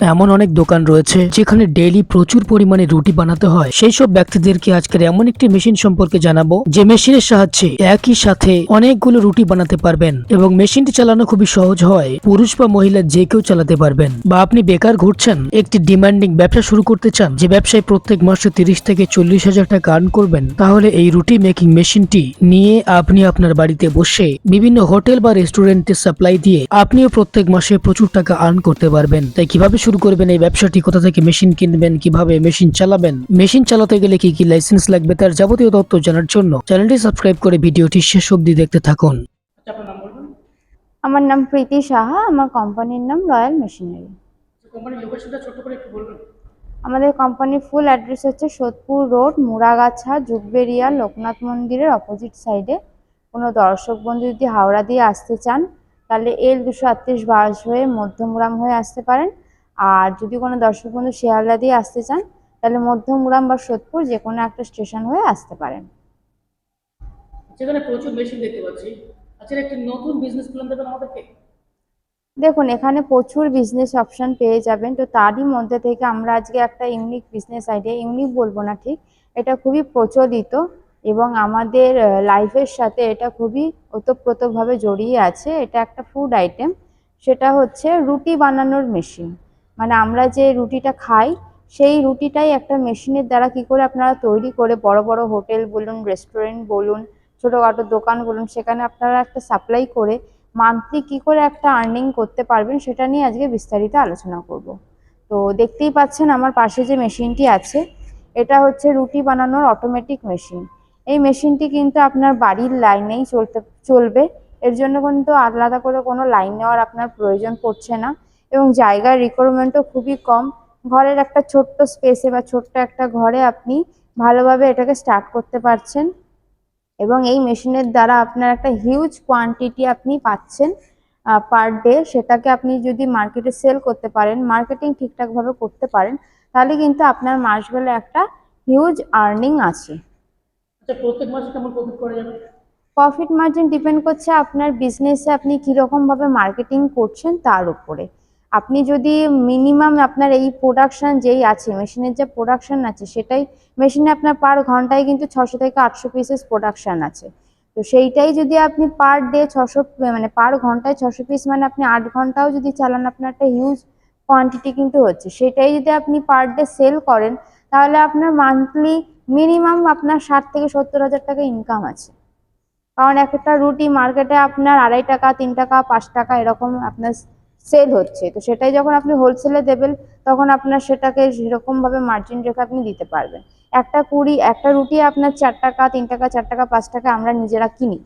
এমন অনেক দোকান রয়েছে যেখানে ডেইলি প্রচুর পরিমাণে রুটি বানাতে হয়। সেই সব ব্যক্তিদেরকে আজকের এমন একটি মেশিন সম্পর্কে জানাবো যে মেশিনের সাহায্যে একই সাথে অনেকগুলো রুটি বানাতে পারবেন এবং মেশিনটি চালানো খুবই সহজ হয়। পুরুষ বা মহিলা যে কেউ চালাতে পারবেন। বা আপনি বেকার ঘুরছেন, একটি ডিমান্ডিং ব্যবসা শুরু করতে চান যে ব্যবসায় প্রত্যেক মাসে 30 থেকে 40,000 টাকা আর্ন করবেন, তাহলে এই রুটি মেকিং মেশিনটি নিয়ে আপনি আপনার বাড়িতে বসে বিভিন্ন হোটেল বা রেস্টুরেন্টে সাপ্লাই দিয়ে আপনিও প্রত্যেক মাসে প্রচুর টাকা আর্ন করতে পারবেন। তাই কিভাবে শুরু করবেন এই ব্যবসাটি, কোথা থেকে মেশিন কিনবেন, কিভাবে মেশিন চালাবেন, মেশিন চালাতে গেলে কি কি লাইসেন্স লাগবে, তার যাবতীয় তথ্য জানার জন্য চ্যানেলটি সাবস্ক্রাইব করে ভিডিওটি শেষ অবধি দেখতে থাকুন। আপনার নাম বলবেন? আমার নাম প্রীতি সাহা। আমার কোম্পানির নাম রয়্যাল মেশিনারি। কোম্পানির লোকেশনটা ছোট করে একটু বলবেন? আমাদের কোম্পানির ফুল অ্যাড্রেস হচ্ছে সোদপুর রোড, মুড়াগাছা, জুগবেরিয়া, লোকনাথ মন্দিরের অপোজিট সাইডে। কোনো দর্শক বন্ধু যদি হাওড়া দিয়ে আসতে চান তাহলে L238 বাস হয়ে মধ্যমগ্রাম হয়ে আসতে পারেন। আর যদি কোনো দর্শক বন্ধু শিয়ালদা দিয়ে আসতে চান তাহলে মধ্যমগ্রাম বা সোদপুর যে কোনো একটা স্টেশন হয়ে আসতে পারেন। যেখানে প্রচুর মেশিন দেখতে পাচ্ছি, আচ্ছা একটা নতুন বিজনেস প্ল্যান দেবেন আমাদেরকে? দেখুন, এখানে প্রচুর বিজনেস অপশন পেয়ে যাবেন, তো তারই মধ্যে থেকে আমরা আজকে একটা ইউনিক বিজনেস আইডিয়া, ইউনিক বলবো না ঠিক, এটা খুবই প্রচলিত এবং আমাদের লাইফের সাথে এটা খুবই ওতপ্রোতভাবে জড়িয়ে আছে। এটা একটা ফুড আইটেম, সেটা হচ্ছে রুটি বানানোর মেশিন। মানে আমরা যে রুটিটা খাই সেই রুটিটাই একটা মেশিনের দ্বারা কি করে আপনারা তৈরি করে বড় বড় হোটেল বলুন, রেস্টুরেন্ট বলুন, ছোটোখাটো দোকান বলুন, সেখানে আপনারা একটা সাপ্লাই করে মান্থলি কি করে একটা আর্নিং করতে পারবেন সেটা নিয়ে আজকে বিস্তারিত আলোচনা করব। তো দেখতেই পাচ্ছেন আমার পাশে যে মেশিনটি আছে, এটা হচ্ছে রুটি বানানোর অটোমেটিক মেশিন। এই মেশিনটি কিন্তু আপনার বাড়ির লাইনেই চলবে। এর জন্য কিন্তু আলাদা করে কোনো লাইন নেওয়ার আপনার প্রয়োজন পড়ছে না এবং জায়গার রিকোয়ারমেন্টও খুবই কম। ঘরের একটা ছোট্ট স্পেসে বা ছোট্ট একটা ঘরে আপনি ভালোভাবে এটাকে স্টার্ট করতে পারছেন এবং এই মেশিনের দ্বারা আপনার একটা হিউজ কোয়ান্টিটি আপনি পাচ্ছেন পার ডে। সেটাকে আপনি যদি মার্কেটে সেল করতে পারেন, মার্কেটিং ঠিকঠাকভাবে করতে পারেন, তাহলে কিন্তু আপনার মাস গেলে একটা হিউজ আর্নিং আছে। আচ্ছা প্রত্যেক মাসে কেমন প্রফিট করা যাবে? প্রফিট মার্জিন ডিপেন্ড করছে আপনার বিজনেসে আপনি কীরকমভাবে মার্কেটিং করছেন তার উপরে। আপনি যদি মিনিমাম আপনার এই প্রোডাকশান যেই আছে, মেশিনের যে প্রোডাকশান আছে সেটাই, মেশিনে আপনার পার ঘন্টায় কিন্তু 600 থেকে 800 পিসেস প্রোডাকশান আছে। তো সেইটাই যদি আপনি পার ডে 600, মানে পার ঘন্টায় 600 পিস, মানে আপনি 8 ঘন্টাও যদি চালান আপনার একটা হিউজ কোয়ান্টিটি কিন্তু হচ্ছে। সেটাই যদি আপনি পার ডে সেল করেন তাহলে আপনার মান্থলি মিনিমাম আপনার 60 থেকে 70 হাজার টাকা ইনকাম আছে। কারণ একটা রুটি মার্কেটে আপনার 2.5 টাকা, 3 টাকা, 5 টাকা এরকম আপনার সেল হচ্ছে। তো সেটাই যখন আপনি হোলসেলে দেবেন তখন আপনার সেটাকে সেরকমভাবে মার্জিন রেখে আপনি দিতে পারবেন। একটা রুটি আপনার 4 টাকা, 3 টাকা, 4 টাকা, 5 টাকা আমরা নিজেরা কিনি।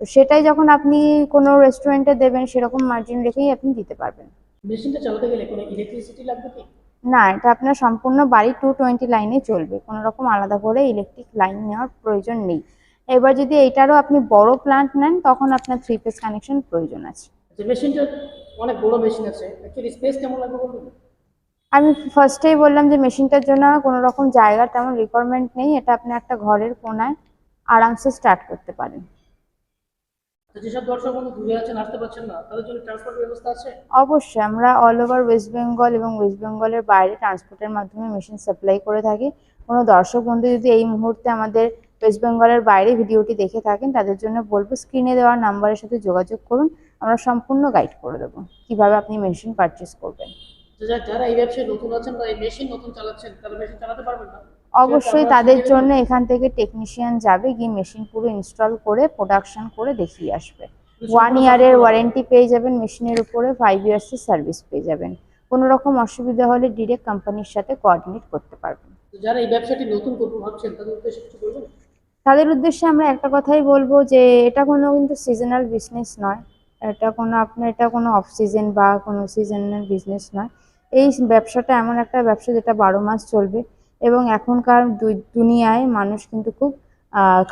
তো সেটাই যখন আপনি কোনো রেস্টুরেন্টে দেবেন সেরকম মার্জিন রেখেই আপনি দিতে পারবেন। মেশিনটা চালাতে গেলে কোনো ইলেকট্রিসিটি লাগবে কি? না, এটা আপনার সম্পূর্ণ বাড়ি 220 লাইনে চলবে, কোনো রকম আলাদা করে ইলেকট্রিক লাইন নেওয়ার প্রয়োজন নেই। এবার যদি এইটারও আপনি বড় প্ল্যান্ট নেন তখন আপনার 3 ফেজ কানেকশন প্রয়োজন আছে। যে মেশিনটা অনেক বড় মেশিন আছে, অ্যাকচুয়ালি স্পেস কেমন লাগবে বলবেন? আমি ফার্স্টেই বললাম যে মেশিনটার জন্য কোনো রকম জায়গার তেমন রিকোয়ারমেন্ট নেই, এটা আপনি একটা ঘরের কোনায় আরামসে স্টার্ট করতে পারেন। যেসব দর্শক বন্ধু দূরে আছেন, আসতে পারছেন না, তাদের জন্য ট্রান্সপোর্ট ব্যবস্থা আছে? অবশ্যই আমরা অল ওভার ওয়েস্ট বেঙ্গল এবং ওয়েস্ট বেঙ্গলের বাইরে ট্রান্সপোর্টের মাধ্যমে মেশিন সাপ্লাই করে থাকি। কোনো দর্শক বন্ধু যদি এই মুহূর্তে আমাদের ওয়েস্ট বেঙ্গলের বাইরে ভিডিওটি দেখে থাকেন তাদের জন্য বলবো স্ক্রিনে দেওয়া নাম্বারের সাথে যোগাযোগ করুন, আমরা সম্পূর্ণ গাইড করে দেবো কীভাবে আপনি মেশিন পারচেস করবেন। যারা এই ব্যবসায় নতুন আছেন বা এই মেশিন নতুন চালাচ্ছেন, তারা মেশিন চালাতে পারবেন না, অবশ্যই তাদের জন্য এখান থেকে টেকনিশিয়ান যাবে, গিয়ে মেশিন পুরো ইনস্টল করে প্রোডাকশন করে দেখিয়ে আসবে। 1 ইয়ারের ওয়ারেন্টি পেয়ে যাবেন মেশিনের উপরে, 5 ইয়ার্সের সার্ভিস পেয়ে যাবেন। কোনো রকম অসুবিধা হলে ডিরেক্ট কোম্পানির সাথে কোঅর্ডিনেট করতে পারবেন। যারা এই ব্যবসাটি নতুন করতে ভাবছেন তাদের উদ্দেশ্যে কিছু বলবেন? তাদের উদ্দেশ্যে আমরা একটা কথাই বলবো যে এটা কোনো কিন্তু সিজনাল বিজনেস নয়, এটা কোনো অফ সিজন বা কোনো সিজনাল বিজনেস নয়। এই ব্যবসাটা এমন একটা ব্যবসা যেটা 12 মাস চলবে এবং এখনকার দুনিয়ায় মানুষ কিন্তু খুব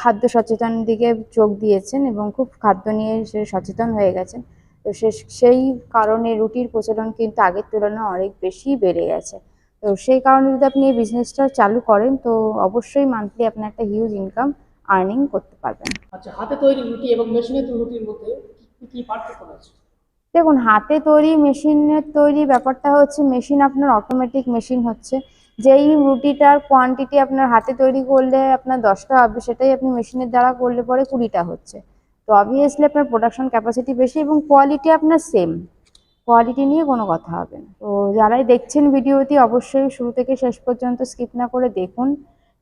খাদ্য সচেতন দিকে চোখ দিয়েছেন এবং খুব খাদ্য নিয়ে সে সচেতন হয়ে গেছেন। তো সেই কারণে রুটির প্রচলন কিন্তু আগের তুলনায় অনেক বেশি বেড়ে গেছে। তো সেই কারণে যদি আপনি এই বিজনেসটা চালু করেন তো অবশ্যই মান্থলি আপনার একটা হিউজ ইনকাম আর্নিং করতে পারবেন। আচ্ছা, হাতে তৈরি রুটি এবং মেশিনে তৈরি রুটির মধ্যে কি কি পার্থক্য আছে? দেখুন, হাতে তৈরি মেশিনের তৈরি ব্যাপারটা হচ্ছে, মেশিন আপনার অটোমেটিক মেশিন হচ্ছে। যেই রুটিটার কোয়ান্টিটি আপনার হাতে তৈরি করলে আপনার 10টা হবে, সেটাই আপনি মেশিনের দ্বারা করলে পরে 20টা হচ্ছে। তো অবভিয়াসলি আপনার প্রোডাকশন ক্যাপাসিটি বেশি এবং কোয়ালিটি আপনার সেম। কোয়ালিটি নিয়ে কোনো কথা হবে না। তো যারাই দেখছেন ভিডিওটি, অবশ্যই শুরু থেকে শেষ পর্যন্ত স্কিপ না করে দেখুন।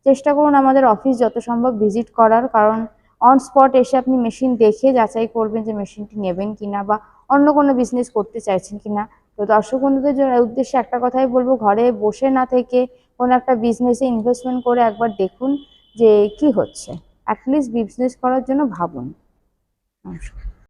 চেষ্টা করুন আমাদের অফিস যত সম্ভব ভিজিট করার, কারণ অন স্পট এসে আপনি মেশিন দেখে যাচাই করবেন যে মেশিনটি নেবেন কিনা বা অন্য কোনো বিজনেস করতে চাইছেন কিনা। তো দর্শক বন্ধুদের উদ্দেশ্যে একটা কথাই বলবো, ঘরে বসে না থেকে কোনো একটা বিজনেসে ইনভেস্টমেন্ট করে একবার দেখুন যে কি হচ্ছে। অ্যাটলিস্ট বিজনেস করার জন্য ভাবুন। নমস্কার।